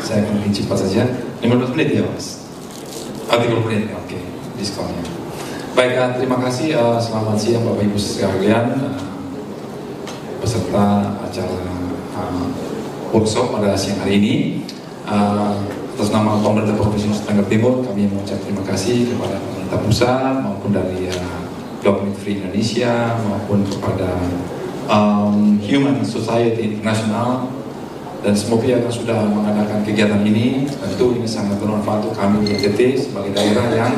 saya akan lebih cepat saja. 15 menit ya Mas? 30 menit, oke, diskonnya. Baik, terima kasih. Selamat siang Bapak Ibu sekalian, peserta acara workshop pada siang hari ini. Atas nama pemerintah Provinsi Nusa Tenggara Timur, kami mengucapkan terima kasih kepada pemerintah pusat maupun dari Government Free Indonesia maupun kepada Human Society International dan semua pihak yang sudah mengadakan kegiatan ini. Tentu ini sangat bermanfaat untuk kami di NTT sebagai daerah yang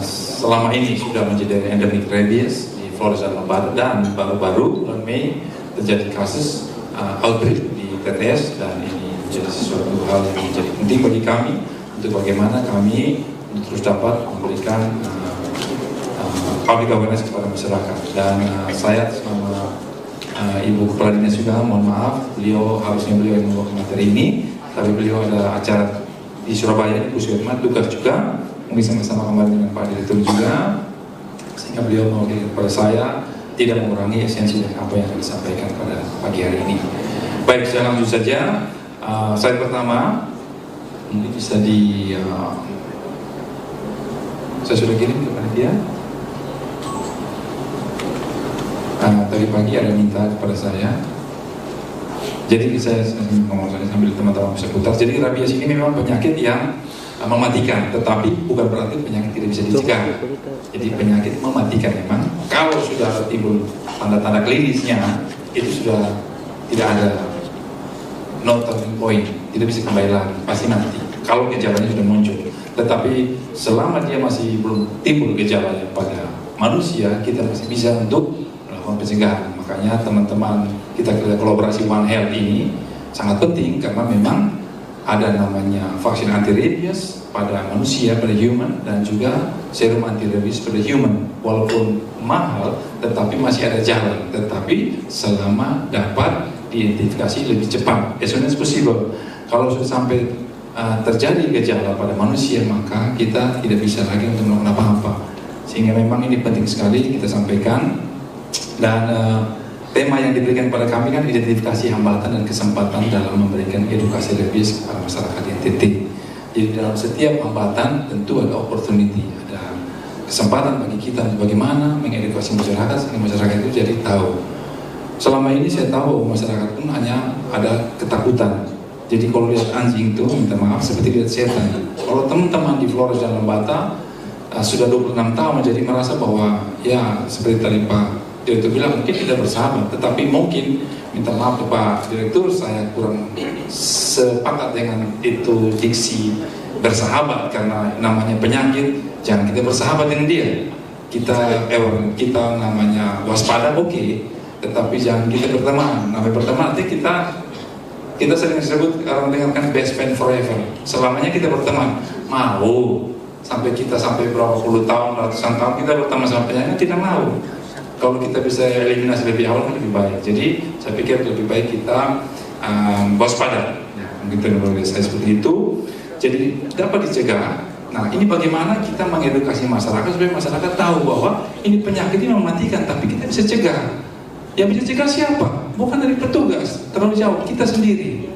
selama ini sudah menjadi endemic rabies di Flores dan Lembata, dan baru-baru bulan Mei terjadi kasus outbreak di TTS, dan ini menjadi sesuatu hal yang menjadi penting bagi kami untuk bagaimana kami terus dapat memberikan public awareness kepada masyarakat. Dan saya selama Ibu Kepala Dinas juga mohon maaf, harusnya beliau yang membawa materi ini, tapi beliau ada acara di Surabaya di Puskesmas tugas juga, mungkin sama-sama kemarin dengan Pak Direktur juga, sehingga beliau mewakili kepada saya tidak mengurangi esensi dan apa yang akan disampaikan pada pagi hari ini. Baik, saya langsung saja. Slide pertama ini bisa saya sudah kirim kepada dia. Tadi pagi ada minta kepada saya, jadi saya ngomong sambil teman-teman bisa putar. Jadi rabies ini memang penyakit yang mematikan, tetapi bukan berarti penyakit tidak bisa dicegah. Jadi penyakit mematikan memang. Kalau sudah timbul tanda-tanda klinisnya, itu sudah tidak ada no turning point, tidak bisa kembali lagi, pasti mati kalau gejalanya sudah muncul. Tetapi selama dia masih belum timbul gejalanya pada manusia, kita masih bisa untuk melakukan pencegahan. Makanya teman-teman kita kolaborasi One Health ini sangat penting, karena memang ada namanya vaksin anti-rabies pada manusia, pada human, dan juga serum anti-rabies pada human. Walaupun mahal, tetapi masih ada jalan. Tetapi selama dapat diidentifikasi lebih cepat, as soon as possible. Kalau sudah sampai terjadi gejala pada manusia, maka kita tidak bisa lagi untuk melakukan apa-apa. Sehingga memang ini penting sekali kita sampaikan. Dan tema yang diberikan pada kami kan identifikasi hambatan dan kesempatan dalam memberikan edukasi rabies kepada masyarakat NTT. Jadi dalam setiap hambatan tentu ada opportunity, ada kesempatan bagi kita untuk bagaimana mengedukasi masyarakat sehingga masyarakat itu jadi tahu. Selama ini saya tahu masyarakat pun hanya ada ketakutan. Jadi kalau lihat anjing itu, minta maaf, seperti lihat setan. Kalau teman-teman di Flores dan Lembata sudah 26 tahun, jadi merasa bahwa ya seperti tadi Pak Direktur bilang, mungkin tidak bersahabat, tetapi mungkin minta maaf Pak Direktur, saya kurang sepakat dengan itu diksi bersahabat, karena namanya penyakit, jangan kita bersahabat dengan dia. Kita namanya waspada, oke, tetapi jangan kita berteman. Namanya berteman nanti kita sering disebut, orang dengarkan best friend forever. Selamanya kita berteman, mau sampai berapa puluh tahun, ratusan tahun kita berteman sama penyakit, tidak mau. Kalau kita bisa eliminasi lebih awal lebih baik. Jadi saya pikir lebih baik kita waspada. Ya, mungkin saya seperti itu. Jadi dapat dicegah. Nah, ini bagaimana kita mengedukasi masyarakat supaya masyarakat tahu bahwa ini penyakit ini mematikan, tapi kita bisa cegah. Yang bisa cegah siapa? Bukan dari petugas, terlalu jauh, kita sendiri,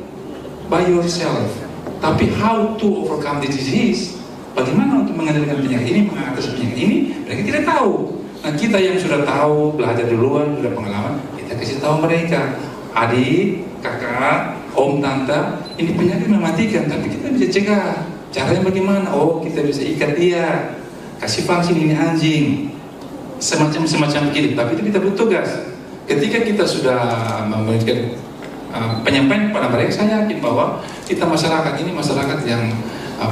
by yourself. Tapi how to overcome the disease? Bagaimana untuk mengendalikan penyakit ini, mengatasi penyakit ini? Mereka tidak tahu. Nah, kita yang sudah tahu, belajar duluan, sudah pengalaman, kita kasih tahu mereka, adik, kakak, om, tante, ini penyakit mematikan, tapi kita bisa cegah. Caranya bagaimana? Oh, kita bisa ikat dia, kasih vaksin ini anjing, semacam begitu. Tapi itu kita bertugas. Ketika kita sudah memberikan penyampaian kepada mereka, saya yakin bahwa kita masyarakat ini masyarakat yang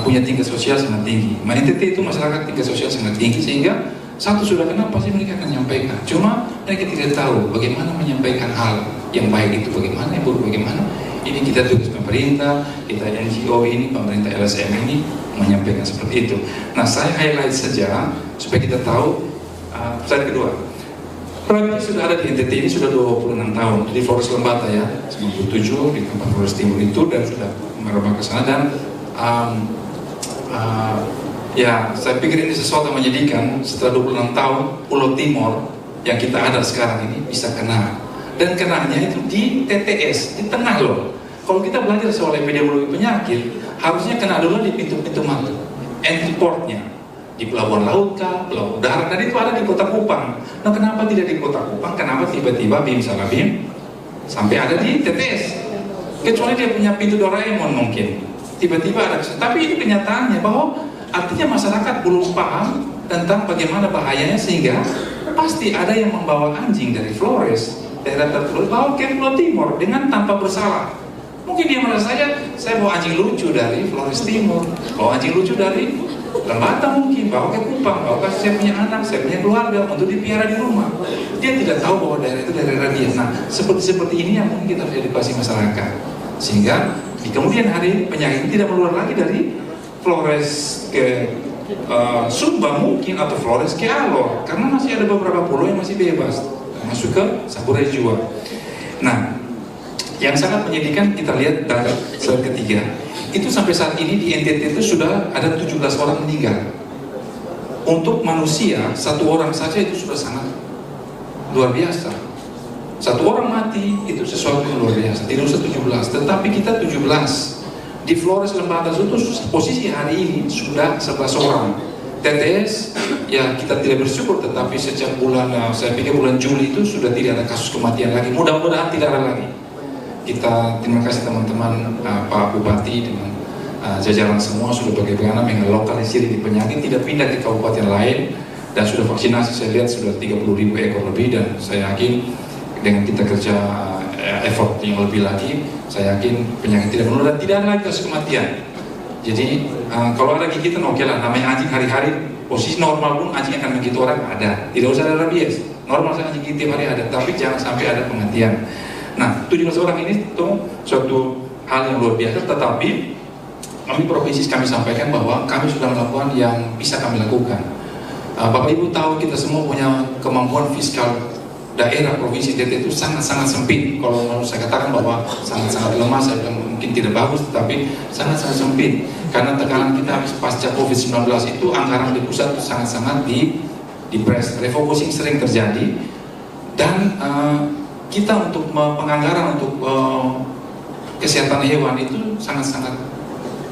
punya tingkat sosial sangat tinggi. NTT itu masyarakat tingkat sosial sangat tinggi, sehingga satu sudah kenal pasti mereka akan menyampaikan. Cuma mereka tidak tahu bagaimana menyampaikan hal yang baik itu bagaimana, yang buruk bagaimana. Ini kita tugas pemerintah, kita NGO ini, pemerintah LSM ini menyampaikan seperti itu. Nah, saya highlight saja supaya kita tahu. Slide kedua. Rabies sudah ada di NTT ini sudah 26 tahun di Flores Lembata ya, 97 di tempat Flores Timur itu, dan sudah merambah ke sana. Dan ya, saya pikir ini sesuatu yang menyedihkan. Setelah 26 tahun, Pulau Timor yang kita ada sekarang ini bisa kena. Dan kenanya itu di TTS, di tengah loh. Kalau kita belajar soal epidemiologi penyakit, harusnya kena dulu di pintu-pintu masuk, entry portnya, di pelabuhan laut kah, pelabuhan darat, dan itu ada di Kota Kupang. Nah, kenapa tidak di Kota Kupang? Kenapa tiba-tiba BIM Salabim sampai ada di TTS? Kecuali dia punya pintu Doraemon mungkin, tiba-tiba ada. Tapi ini kenyataannya bahwa artinya masyarakat belum paham tentang bagaimana bahayanya, sehingga pasti ada yang membawa anjing dari Flores, daerah tertentu, bawa ke Pulau Timur dengan tanpa bersalah. Mungkin dia merasa saya bawa anjing lucu dari Flores Timur, bawa anjing lucu dari Lembata, mungkin bawa ke Kupang, bawa ke saya punya anak, saya punya keluarga untuk dipiara di rumah. Dia tidak tahu bahwa daerah itu daerah rabies. Nah, seperti ini yang mungkin kita harus edukasi masyarakat, sehingga di kemudian hari penyakit tidak menular lagi dari Flores ke Sumba mungkin, atau Flores ke Alor, karena masih ada beberapa pulau yang masih bebas masuk ke Saburai Jua. Nah, yang sangat menyedihkan kita lihat dari slide ketiga, itu sampai saat ini di NTT itu sudah ada 17 orang meninggal. Untuk manusia, satu orang saja itu sudah sangat luar biasa. Satu orang mati itu sesuatu yang luar biasa, tidak usah 17, tetapi kita 17. Di Flores Lembata itu posisi hari ini sudah 11 orang. TTS ya kita tidak bersyukur, tetapi sejak bulan saya pikir bulan Juli itu sudah tidak ada kasus kematian lagi. Mudah-mudahan tidak ada lagi. Kita terima kasih teman-teman Pak Bupati dengan jajaran semua sudah bagaimana mengelokalisir di penyakit, tidak pindah ke kabupaten lain, dan sudah vaksinasi saya lihat sudah 30.000 ekor lebih, dan saya yakin dengan kita kerja effort yang lebih lagi, saya yakin penyakit tidak menular dan tidak ada lagi kasus kematian. Jadi kalau ada gigitan oke lah, namanya anjing hari-hari posisi normal pun anjing akan menggigit orang ada, tidak usah ada rabies, normal saya anjing gigit tiap hari ada, tapi jangan sampai ada kematian. Nah, 17 orang ini itu suatu hal yang luar biasa, tetapi kami provinsi kami sampaikan bahwa kami sudah melakukan yang bisa kami lakukan. Bapak Ibu tahu kita semua punya kemampuan fiskal daerah provinsi NTT itu sangat-sangat sempit. Kalau mau saya katakan bahwa sangat-sangat lemah, saya bilang mungkin tidak bagus, tetapi sangat-sangat sempit. Karena tekanan kita habis pasca COVID-19 itu, anggaran di pusat itu sangat-sangat dipres, refocusing sering terjadi, dan kita untuk penganggaran untuk kesehatan hewan itu sangat-sangat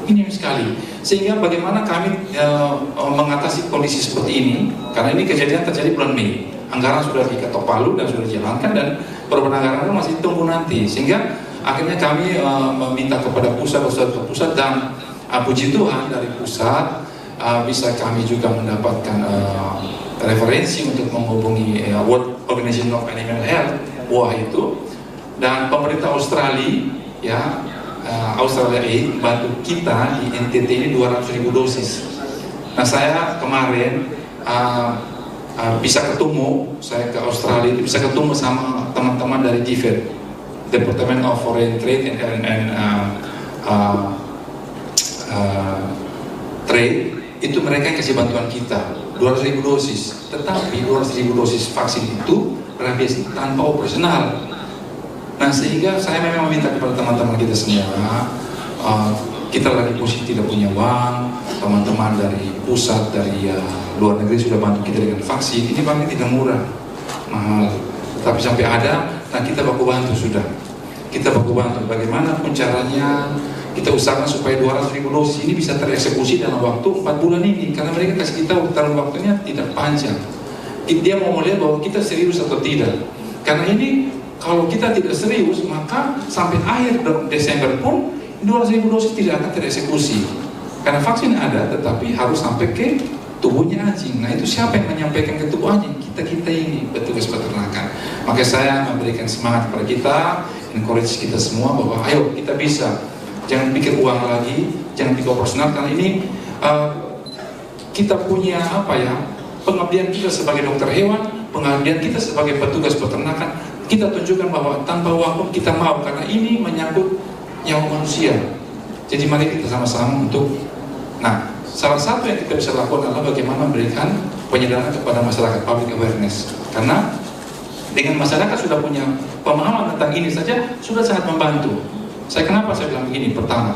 minim sekali. Sehingga bagaimana kami mengatasi kondisi seperti ini, karena ini kejadian terjadi bulan Mei. Anggaran sudah diketok palu dan sudah dijalankan, dan perubahan anggaran itu masih ditunggu nanti. Sehingga akhirnya kami meminta kepada pusat dan puji Tuhan dari pusat bisa kami juga mendapatkan referensi untuk menghubungi World Organization of Animal Health, WOAH itu, dan pemerintah Australia ya, Australia Aid bantu kita di NTT ini 200.000 dosis. Nah, saya kemarin bisa ketemu, saya ke Australia bisa ketemu sama teman-teman dari DFID, Department of Foreign Trade and Trade. Itu mereka yang kasih bantuan kita 200.000 dosis. Tetapi 200.000 dosis vaksin itu rabies tanpa operasional. Nah, sehingga saya memang meminta kepada teman-teman kita semua, kita lagi posisi tidak punya uang, teman-teman dari pusat, dari luar negeri sudah bantu kita dengan vaksin. Ini paling tidak murah, mahal, tapi sampai ada. Nah, kita baku bantu sudah. Kita baku bantu bagaimana pun caranya, kita usahakan supaya 200.000 dosis ini bisa tereksekusi dalam waktu 4 bulan ini, karena mereka kasih kita dalam waktunya tidak panjang. Dia mau melihat bahwa kita serius atau tidak. Karena ini kalau kita tidak serius, maka sampai akhir Desember pun 200.000 dosis tidak akan tereksekusi. Karena vaksin ada, tetapi harus sampai ke tubuhnya anjing. Nah, itu siapa yang menyampaikan ke tubuh anjing? Kita ini, petugas peternakan. Maka saya memberikan semangat kepada kita, encourage kita semua bahwa ayo kita bisa. Jangan pikir uang lagi, jangan pikir operasional, karena ini kita punya pengabdian kita sebagai dokter hewan, pengabdian kita sebagai petugas peternakan. Kita tunjukkan bahwa tanpa uang pun kita mau, karena ini menyangkut nyawa manusia. Jadi mari kita sama-sama untuk, nah, salah satu yang kita bisa lakukan adalah bagaimana memberikan penyadaran kepada masyarakat, public awareness. Karena dengan masyarakat sudah punya pemahaman tentang ini saja sudah sangat membantu. Kenapa saya bilang begini? Pertama,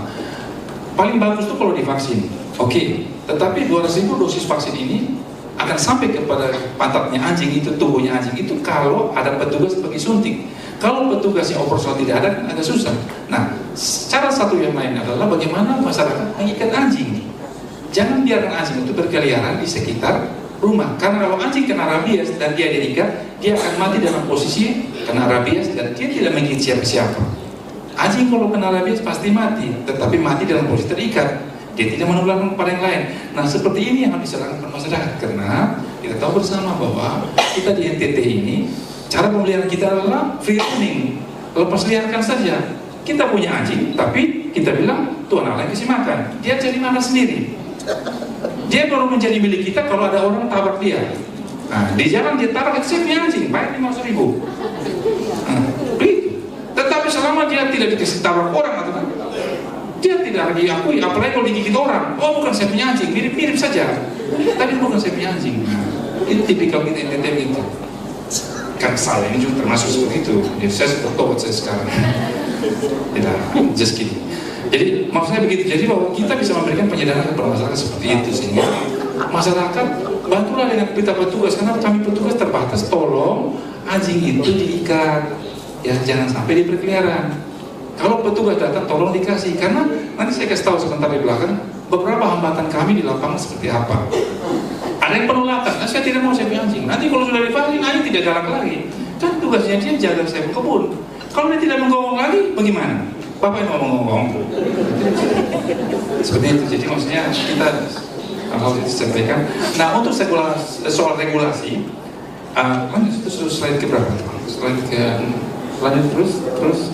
paling bagus itu kalau divaksin, oke. Tetapi 200.000 dosis vaksin ini akan sampai kepada pantatnya anjing itu, tubuhnya anjing itu, kalau ada petugas bagi suntik. Kalau petugas yang operasional tidak ada, agak susah. Nah, cara satu yang lain adalah bagaimana masyarakat mengikat anjing. Jangan biarkan anjing itu berkeliaran di sekitar rumah. Karena kalau anjing kena rabies dan dia diikat, dia akan mati dalam posisi kena rabies dan dia tidak menggigit siapa-siapa. Anjing kalau kena rabies pasti mati, tetapi mati dalam posisi terikat. Dia tidak menularkan kepada yang lain. Nah, seperti ini yang harus diserahkan masyarakat. Karena kita tahu bersama bahwa kita di NTT ini, cara pemeliharaan kita adalah free running, lepas liarkan saja. Kita punya anjing, tapi kita bilang tuan Allah kasih makan. Dia cari makan sendiri. Dia baru menjadi milik kita kalau ada orang tabrak dia. Nah, di jalan dia tabrak, saya punya anjing, bayar 500.000. Nah, begitu. Tetapi selama dia tidak dikasih tabrak orang atau dia tidak lagi akui, apalagi kalau digigit orang. Oh, bukan saya punya anjing, mirip-mirip saja. Tapi bukan saya punya anjing. Nah, itu tipikal kita NTT itu. Kan salah ini juga termasuk seperti itu. Jadi saya sudah tobat saya sekarang. Tidak, just kidding. Jadi maksudnya begitu. Jadi bahwa kita bisa memberikan penyadaran kepada masyarakat seperti itu sehingga masyarakat bantulah dengan kita petugas, karena kami petugas terbatas. Tolong anjing itu diikat, ya jangan sampai dia berkeliaran. Kalau petugas datang tolong dikasih, karena nanti saya kasih tahu sebentar di belakang beberapa hambatan kami di lapangan seperti apa. Ada yang penolakan, nah, saya tidak mau saya punya anjing. Nanti kalau sudah divaksin anjing tidak galak lagi. Kan tugasnya dia jaga saya kebun. Kalau dia tidak menggonggong lagi, bagaimana? Bapak yang mau menggonggong. Seperti itu. Jadi maksudnya kita harus disampaikan. Nah, untuk soal regulasi, itu slide ke berapa? Slide ke lanjut terus.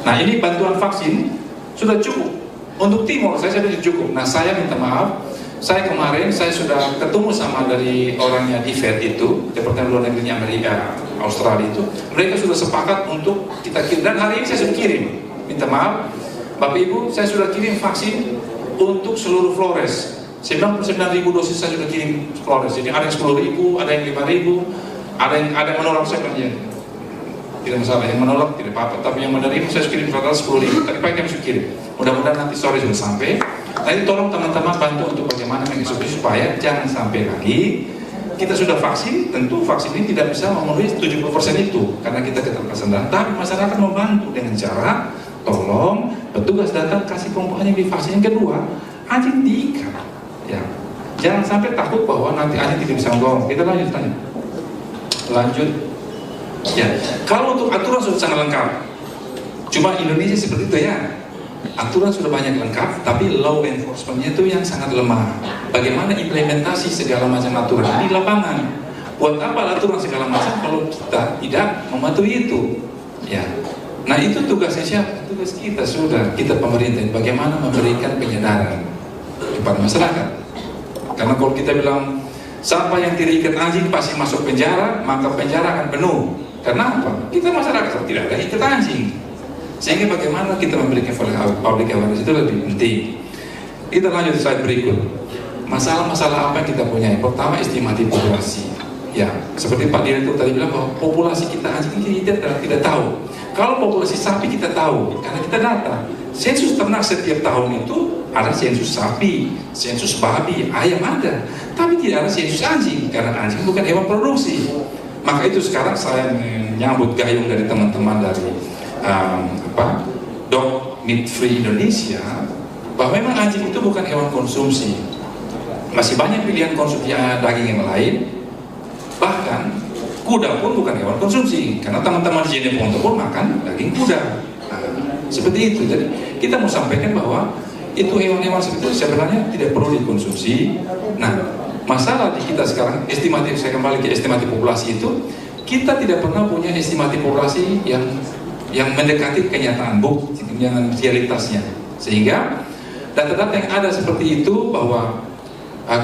Nah, ini bantuan vaksin sudah cukup untuk Timor. Saya sudah cukup. Nah, saya minta maaf. Saya kemarin sudah ketemu sama dari orangnya di Fed itu, Departemen Luar Negeri Amerika, Australia itu. Mereka sudah sepakat untuk kita kirim, dan hari ini saya sudah kirim. Minta maaf, Bapak Ibu, saya sudah kirim vaksin untuk seluruh Flores. 99.000 dosis saya sudah kirim Flores. Jadi ada yang 10.000, ada yang 5.000, ada yang menolak saya kerja. Tidak masalah, yang menolak tidak apa-apa. Tapi yang menerima saya sudah kirim total 10.000. Tadi pagi kami sudah kirim. Mudah-mudahan nanti sore sudah sampai. Nanti tolong teman-teman bantu untuk bagaimana mengeksekusi supaya jangan sampai lagi kita sudah vaksin. Tentu vaksin ini tidak bisa memenuhi 70% itu karena kita keterbatasan data. Tapi masyarakat membantu dengan cara tolong petugas datang kasih kelompok anjing divaksin. Yang kedua, anjing diikat. Ya, jangan sampai takut bahwa nanti anjing tidak bisa menggonggong. Kita lanjut tanya. Lanjut. Ya, kalau untuk aturan sudah sangat lengkap. Cuma Indonesia seperti itu ya. Aturan sudah banyak lengkap, tapi law enforcement-nya itu yang sangat lemah. Bagaimana implementasi segala macam aturan di lapangan? Buat apa aturan segala macam kalau kita tidak mematuhi itu? Ya. Nah, itu tugasnya siapa? Tugas kita sudah, kita pemerintah. Bagaimana memberikan penyadaran kepada masyarakat? Karena kalau kita bilang siapa yang tidak ikat anjing pasti masuk penjara, maka penjara akan penuh. Karena apa? Kita masyarakat tidak ada ikat anjing. Sehingga bagaimana kita memberikan public awareness itu lebih penting. Kita lanjut slide berikut. Masalah-masalah apa yang kita punya? Pertama, estimasi populasi. Ya, seperti Pak Direktur tadi bilang bahwa populasi kita anjing kita tidak tahu. Kalau populasi sapi kita tahu, karena kita data. Sensus ternak setiap tahun itu ada sensus sapi, sensus babi, ayam ada. Tapi tidak ada sensus anjing, karena anjing bukan hewan produksi. Maka itu sekarang saya menyambut gayung dari teman-teman dari Dog Meat Free Indonesia, bahwa memang anjing itu bukan hewan konsumsi. Masih banyak pilihan konsumsi daging yang lain. Bahkan kuda pun bukan hewan konsumsi, karena teman-teman di Jeneponto pun makan daging kuda. Nah, seperti itu. Jadi kita mau sampaikan bahwa itu hewan-hewan seperti itu sebenarnya tidak perlu dikonsumsi. Nah, masalah di kita sekarang, estimatif, saya kembali ke estimatif populasi itu, kita tidak pernah punya estimatif populasi yang mendekati kenyataan, dengan realitasnya. Sehingga data-data yang ada seperti itu bahwa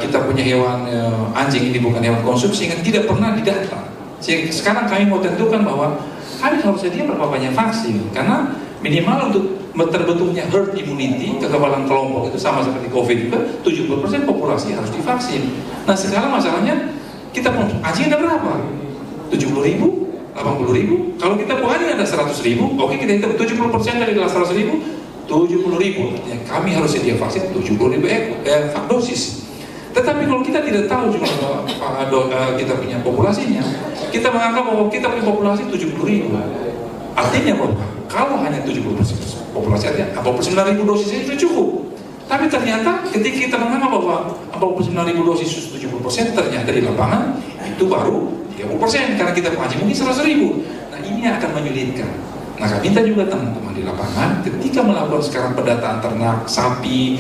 kita punya hewan anjing ini bukan hewan konsumsi, sehingga tidak pernah didata. Sehingga sekarang kami mau tentukan bahwa kami harus sedia berapa banyak vaksin, karena minimal untuk terbentuknya herd immunity, kekebalan kelompok itu sama seperti COVID juga, 70% populasi harus divaksin. Nah, sekarang masalahnya kita anjing ada berapa? 70.000? 80.000. Kalau kita punya ada 100.000, oke, kita hitung 70% dari 100.000, 70.000. Ya, kami harus sedia vaksin 70.000 dosis. Tetapi kalau kita tidak tahu jumlah kita punya populasinya, kita menganggap bahwa kita punya populasi 70.000. Artinya apa? kalau hanya 70% populasi artinya 49.000 dosis itu cukup. Tapi ternyata ketika kita menganggap bahwa 49.000 dosis 70%, ternyata di lapangan itu baru 30%, karena kita anjing mungkin 100.000. Nah ini akan menyulitkan. Nah kami minta juga teman-teman di lapangan, ketika melakukan sekarang pendataan ternak, sapi,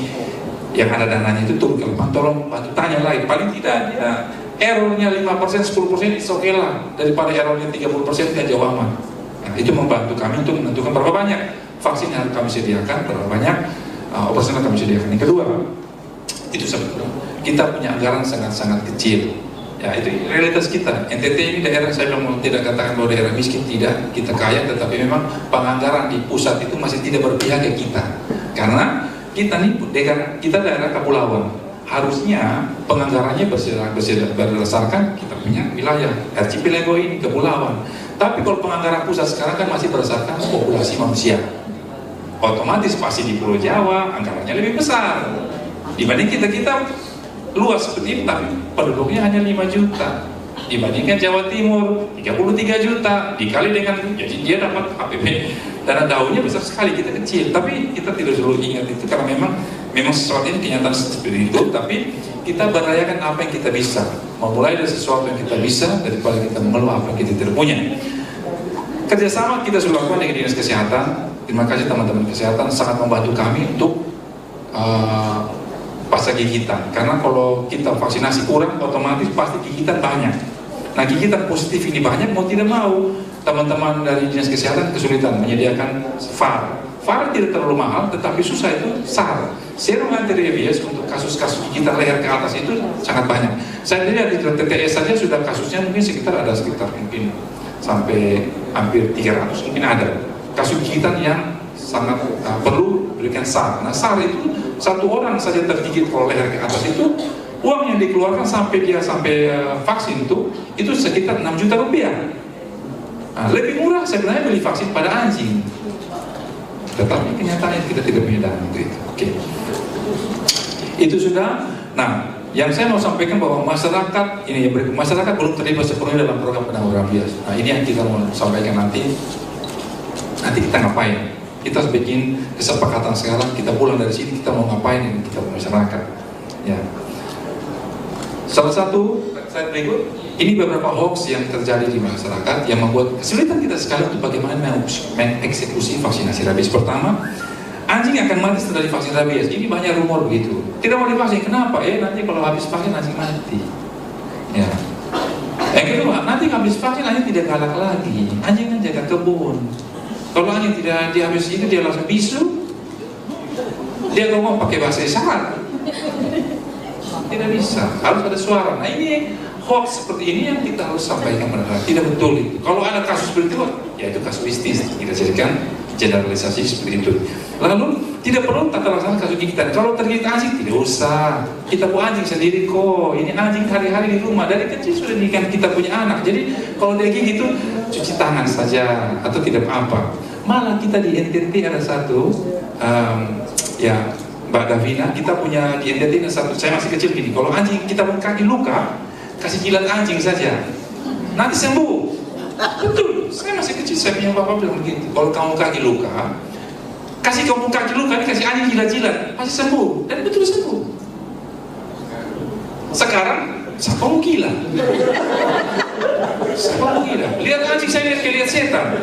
yang ada dananya itu turun ke lapangan, tolong bantu tanya lagi, paling tidak ya errornya 5%, 10% itu oke lah, daripada errornya 30% dia jauh aman. Nah, itu membantu kami untuk menentukan berapa banyak vaksin yang kami sediakan, berapa banyak operasional kami sediakan. Yang kedua, itu sebetulnya kita punya anggaran sangat-sangat kecil. Ya itu realitas kita. NTT ini daerah, saya belum tidak katakan bahwa daerah miskin, tidak, kita kaya, tetapi memang penganggaran di pusat itu masih tidak berpihak ke kita. Karena kita nih daerah kepulauan, harusnya penganggarannya berdasarkan kita punya wilayah archipelago ini kepulauan. Tapi kalau penganggaran pusat sekarang kan masih berdasarkan populasi manusia. Otomatis pasti di Pulau Jawa anggarannya lebih besar dibanding kita luas seperti ini, tapi penduduknya hanya 5 juta. Dibandingkan Jawa Timur 33 juta, dikali dengan, jadi dia dapat APB dana daunnya besar sekali, kita kecil. Tapi kita tidak perlu ingat itu, karena memang sesuatu ini kenyataan seperti itu. Tapi kita berayakan apa yang kita bisa, memulai dari sesuatu yang kita bisa daripada kita mengeluh apa yang kita tidak punya. Kerjasama kita sudah lakukan dengan Dinas Kesehatan. Terima kasih teman-teman kesehatan, sangat membantu kami untuk pasca gigitan. Karena kalau kita vaksinasi kurang, otomatis pasti gigitan banyak. Nah gigitan positif ini banyak, mau tidak mau teman-teman dari Dinas Kesehatan kesulitan menyediakan VAR. VAR tidak terlalu mahal, tetapi susah itu SAR, serum antirabes, untuk kasus-kasus gigitan leher ke atas itu sangat banyak. Saya lihat di TTS saja sudah kasusnya mungkin sekitar mungkin sampai hampir 300 mungkin ada kasus gigitan yang sangat perlu berikan SAR. Nah SAR itu satu orang saja tergigit kalau leher ke atas itu uang yang dikeluarkan sampai vaksin itu sekitar 6 juta rupiah. Nah, lebih murah sebenarnya beli vaksin pada anjing, tetapi kenyataannya kita tidak punya dana untuk itu. Oke. Itu sudah. Nah yang saya mau sampaikan bahwa masyarakat ini masyarakat belum terlibat sepenuhnya dalam program penanggulangan rabies. Nah ini yang kita mau sampaikan nanti kita ngapain. Kita harus bikin kesepakatan sekarang, kita pulang dari sini kita mau ngapain dengan kita masyarakat. Ya. Salah satu slide berikut, ini beberapa hoax yang terjadi di masyarakat yang membuat kesulitan kita sekali untuk bagaimana mengeksekusi vaksinasi rabies. Pertama, anjing akan mati setelah divaksin rabies. Ini banyak rumor begitu. Tidak mau divaksin, kenapa? Nanti kalau habis vaksin anjing mati. Ya. Yang kedua, nanti habis vaksin anjing tidak galak lagi. Anjing kan jaga kebun. Kalau anjing tidak dihabis itu dia langsung bisu, dia ngomong pakai bahasa isyarat, tidak bisa, harus ada suara. Nah ini hoax seperti ini yang kita harus sampaikan benar, tidak betul itu. Kalau ada kasus seperti itu, ya itu kasuistis, kita jadikan generalisasi seperti itu. Lalu tidak perlu tata laksana kasus gigitan. Kalau tergigit anjing tidak usah, kita buat anjing sendiri kok. Ini anjing hari-hari di rumah, dari kecil sudah diikan kita punya anak. Jadi kalau dia gigit itu cuci tangan saja atau tidak apa. Malah kita di NTT ada satu ya Mbak Davina, kita punya di NTT ada satu, saya masih kecil gini, kalau anjing kita punya kaki luka, kasih jilat anjing saja, nanti sembuh. Betul, saya masih kecil, saya punya bapak bilang begitu, kalau kamu kaki luka, kasih kamu kaki luka, ini kasih anjing jilat-jilat, pasti sembuh, dan betul sembuh. Sekarang, siapa mau gila? Siapa mau gila? Lihat anjing saya lihat setan.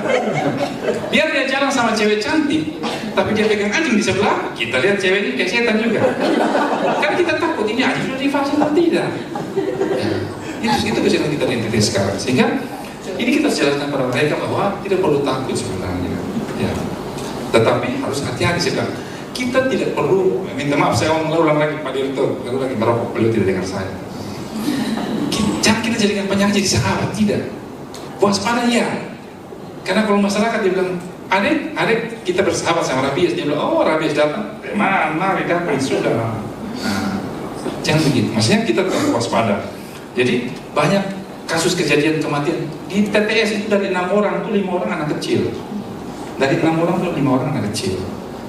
Biar dia jalan sama cewek cantik, tapi dia pegang anjing di sebelah, kita lihat cewek ini kayak setan juga. Kan kita takut ini anjing sudah divaksin atau tidak. Ya, itu kesalahan kita di NTT sekarang. Sehingga ini kita jelaskan pada mereka bahwa tidak perlu takut sebenarnya. Ya. Tetapi harus hati-hati sekarang. Kita tidak perlu, minta maaf saya ulang lagi Pak Direktur, baru lagi merokok, beliau tidak dengar saya. Jangan kita jadikan penyakit jadi sahabat, tidak. Waspada ya. Karena kalau masyarakat dia bilang, adek kita bersahabat sama rabies, dia bilang, oh rabies datang, mari datang sudah. Nah, jangan begitu. Maksudnya kita tetap waspada. Jadi banyak kasus kejadian kematian di TTS itu dari 6 orang itu 5 orang anak kecil. Dari 6 orang itu 5 orang anak kecil.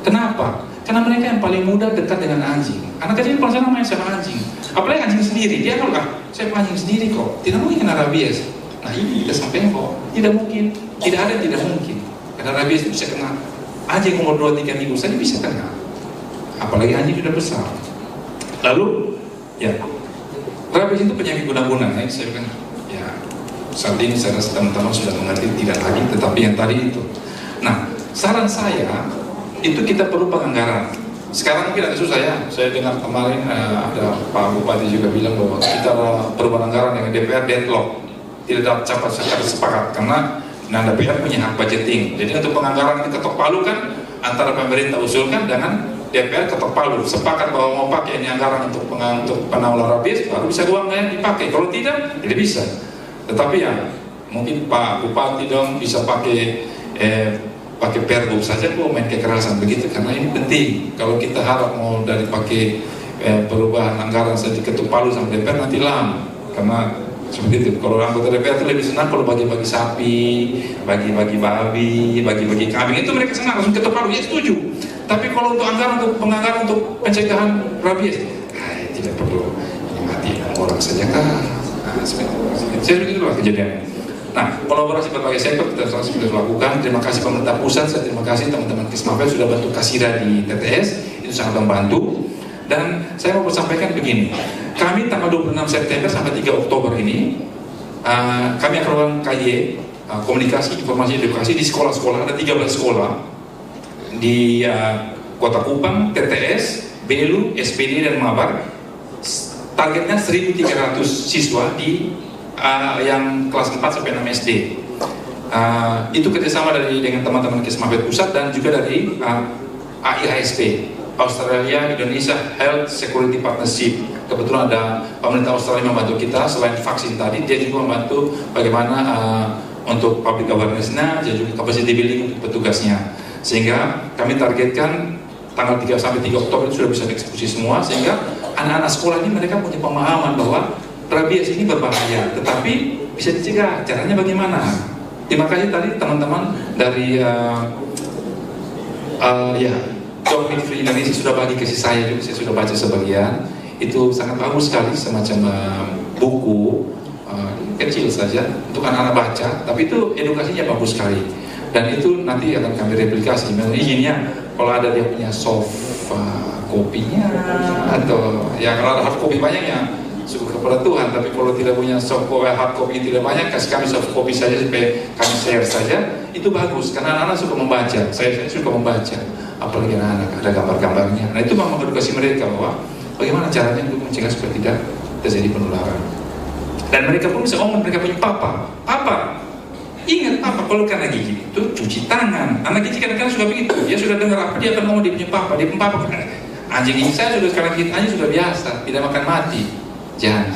Kenapa? Karena mereka yang paling muda dekat dengan anjing. Anak kecil paling senang main sama anjing. Apalagi anjing sendiri. Dia kalau saya anjing sendiri kok. Tidak mungkin kena rabies. Nah ini kita sampaikan kok. Tidak mungkin. Tidak ada tidak mungkin. karena rabies itu bisa kena anjing umur 2-3 minggu saja bisa kena, apalagi anjing sudah besar. Lalu ya, rabies itu penyakit guna-guna ya, saya kan ya saat ini saya rasa teman-teman sudah mengerti tidak lagi, tetapi yang tadi itu. Nah, saran saya itu kita perlu penganggaran. Sekarang mungkin agak susah ya, saya dengar kemarin ada Pak Bupati juga bilang bahwa kita perlu penganggaran dengan DPR deadlock, tidak dapat sepakat karena DPR punya hak budgeting. Jadi untuk penganggaran ini ketok palu kan antara pemerintah usulkan dengan DPR ketok palu, sepakat bahwa mau pakai ini anggaran untuk penanggulangan rabies, baru bisa uangnya dipakai. Kalau tidak bisa. Tetapi ya mungkin Pak Bupati dong bisa pakai perbu saja kok main kekerasan begitu, karena ini penting. Kalau kita harap mau dari pakai perubahan anggaran saja ketuk palu sama DPR nanti lama, karena seperti itu. Kalau anggota DPR itu lebih senang kalau bagi-bagi sapi, bagi-bagi babi, bagi-bagi kambing, itu mereka senang langsung ketuk palu, ya setuju. Tapi kalau untuk anggaran, untuk penganggaran untuk pencegahan rabies, tidak perlu mati orang saja kan. Saya begitulah kejadiannya. Nah, kolaborasi berbagai sektor kita sudah lakukan. Terima kasih pemerintah pusat, saya terima kasih teman-teman Kismafed sudah bantu Kasira di TTS, itu sangat membantu. Dan saya mau sampaikan begini, kami tanggal 26 September sampai 3 Oktober ini, kami akan melakukan KY, komunikasi, informasi, edukasi di sekolah-sekolah, ada 13 sekolah di Kota Kupang, TTS, Belu, SPD, dan Mabar. Targetnya 1.300 siswa di yang kelas 4 sampai 6 SD. Itu kerjasama dengan teman-teman Kismafed Pusat dan juga dari AIHSP, Australia Indonesia Health Security Partnership. Kebetulan ada pemerintah Australia membantu kita, selain vaksin tadi, dia juga membantu bagaimana untuk public awareness-nya, dia juga capacity building untuk petugasnya. Sehingga kami targetkan tanggal 3 sampai 3 Oktober itu sudah bisa dieksekusi semua, sehingga anak-anak sekolah ini mereka punya pemahaman bahwa rabies ini berbahaya, tetapi bisa dicegah. Caranya bagaimana? Terima kasih tadi teman-teman dari Dog Meat Free Indonesia sudah bagi kasih saya juga, saya sudah baca sebagian. Itu sangat bagus sekali, semacam buku kecil saja untuk anak-anak baca, tapi itu edukasinya bagus sekali. Dan itu nanti akan kami replikasi. Izinnya kalau ada dia punya soft kopinya atau ya kalau ada hard copy banyak ya syukur kepada Tuhan, tapi kalau tidak punya soft copy, hard copy tidak banyak, kasih kami soft copy saja supaya kami share saja, itu bagus karena anak-anak suka membaca. Saya suka membaca, apalagi anak-anak ada gambar-gambarnya. Nah itu memang edukasi mereka bahwa bagaimana caranya untuk mencegah supaya tidak terjadi penularan. Dan mereka pun bisa ngomong, mereka punya papa, ingat papa kalau kena gigi itu cuci tangan. Anak gigi kadang-kadang suka begitu, dia sudah dengar apa dia akan ngomong, dia punya papa, dia punya papa. Anjing gigi saya sudah sekarang gigi anjing sudah biasa, tidak makan mati. Jangan.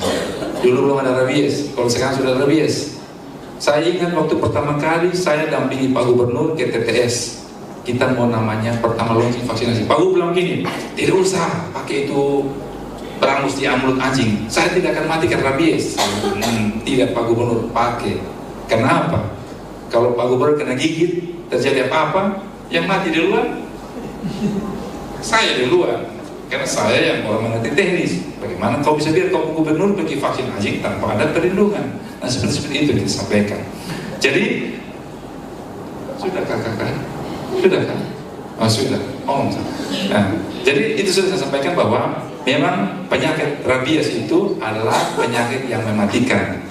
Dulu belum ada rabies, kalau sekarang sudah ada rabies. Saya ingat waktu pertama kali saya dampingi Pak Gubernur ke TTS, kita mau namanya pertama launching vaksinasi. Pak Gubernur bilang gini, tidak usah pakai itu berangus di mulut anjing, saya tidak akan mati karena rabies. Tidak Pak Gubernur, pakai. Kenapa? Kalau Pak Gubernur kena gigit, terjadi apa-apa, yang mati di luar, saya di luar. Karena saya yang orang mengerti teknis. Bagaimana kau bisa biar kau Gubernur pergi vaksin anjing tanpa ada perlindungan? Nah seperti itu kita sampaikan. Jadi sudah kakak? Sudah kan? Oh sudah. Nah, jadi itu sudah saya sampaikan bahwa memang penyakit rabies itu adalah penyakit yang mematikan.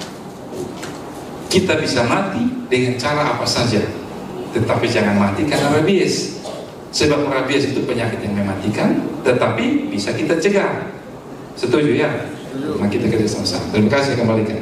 Kita bisa mati dengan cara apa saja, tetapi jangan mati karena rabies. Sebab rabies itu penyakit yang mematikan, tetapi bisa kita cegah. Setuju ya? Nah kita kerja sama-sama. Terima kasih, kembalikan.